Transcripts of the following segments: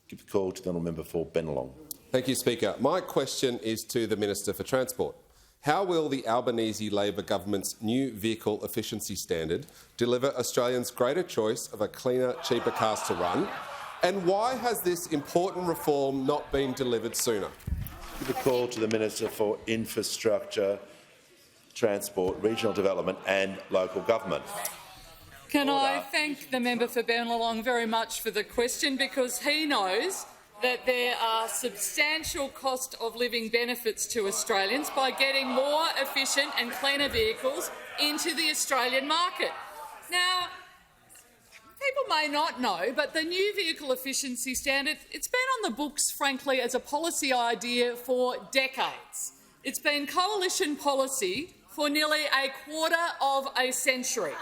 Give the call to the honourable member for Bennelong. Thank you, Speaker. My question is to the Minister for Transport. How will the Albanese Labor government's new vehicle efficiency standard deliver Australians greater choice of a cleaner, cheaper cars to run? And why has this important reform not been delivered sooner? Give the call to the Minister for Infrastructure, Transport, Regional Development and Local Government. Can I thank the member for Bennelong very much for the question, because he knows that there are substantial cost of living benefits to Australians by getting more efficient and cleaner vehicles into the Australian market. Now, people may not know, but the new vehicle efficiency standard, it's been on the books, frankly, as a policy idea for decades. It's been coalition policy for nearly a quarter of a century.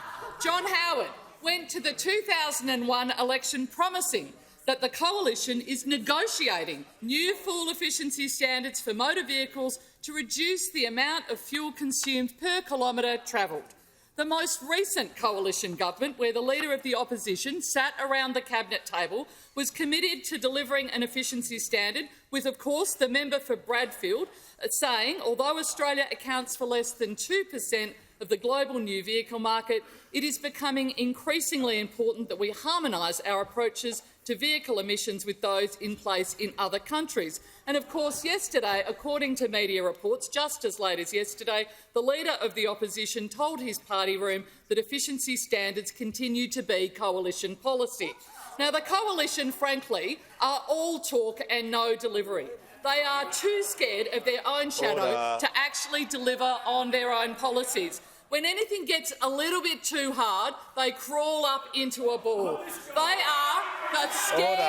John Howard went to the 2001 election promising that the coalition is negotiating new fuel efficiency standards for motor vehicles to reduce the amount of fuel consumed per kilometre travelled. The most recent coalition government, where the Leader of the Opposition sat around the cabinet table, was committed to delivering an efficiency standard, with, of course, the member for Bradfield saying, although Australia accounts for less than 2% of the global new vehicle market, it is becoming increasingly important that we harmonise our approaches to vehicle emissions with those in place in other countries. And of course, yesterday, according to media reports, just as late as yesterday, the Leader of the Opposition told his party room that efficiency standards continue to be coalition policy. Now, the coalition, frankly, are all talk and no delivery. They are too scared of their own shadow to actually deliver on their own policies. When anything gets a little bit too hard, they crawl up into a ball. They are the scared,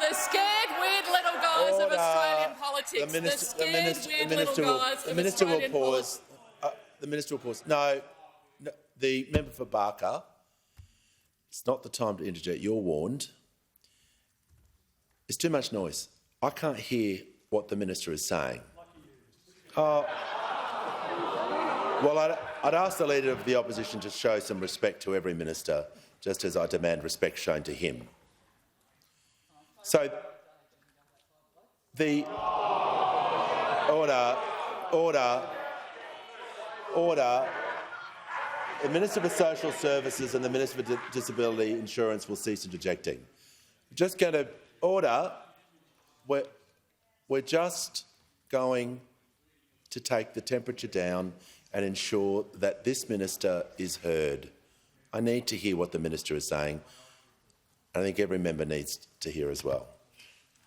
the scared weird little guys of Australian politics. The Minister will pause. The Minister will pause. No, the member for Barker, it's not the time to interject. You're warned. It's too much noise. I can't hear what the Minister is saying. Well, I'd ask the Leader of the Opposition to show some respect to every minister, just as I demand respect shown to him. So, the order. The Minister for Social Services and the Minister for Disability Insurance will cease interjecting. Just going to order. We're just going to take the temperature down and ensure that this minister is heard. I need to hear what the minister is saying. I think every member needs to hear as well.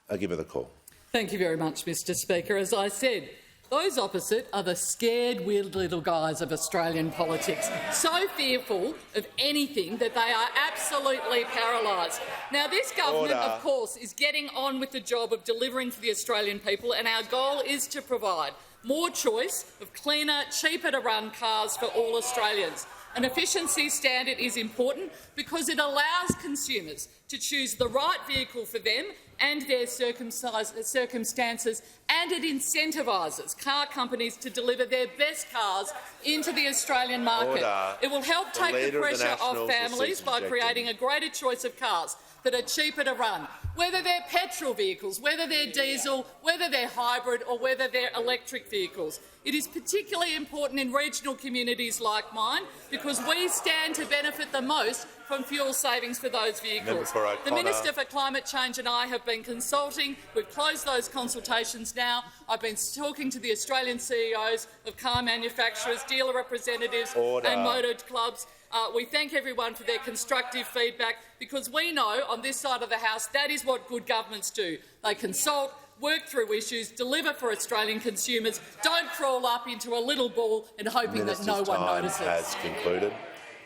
I'll give her the call. Thank you very much, Mr Speaker. As I said, those opposite are the scared, weird little guys of Australian politics, so fearful of anything that they are absolutely paralysed. Now, this government, of course, is getting on with the job of delivering for the Australian people, and our goal is to provide more choice of cleaner, cheaper-to-run cars for all Australians. An efficiency standard is important because it allows consumers to choose the right vehicle for them and their circumstances, and it incentivises car companies to deliver their best cars into the Australian market. It will help take the pressure off families by creating a greater choice of cars that are cheaper to run, whether they're petrol vehicles, whether they're diesel, whether they're hybrid or whether they're electric vehicles. It is particularly important in regional communities like mine because we stand to benefit the most from fuel savings for those vehicles. The Minister for Climate Change and I have been consulting. We've closed those consultations now. I've been talking to the Australian CEOs of car manufacturers, dealer representatives and motor clubs. We thank everyone for their constructive feedback because we know on this side of the House that is what good governments do. They consult, work through issues, deliver for Australian consumers, don't crawl up into a little ball and hoping that no one notices. Has concluded.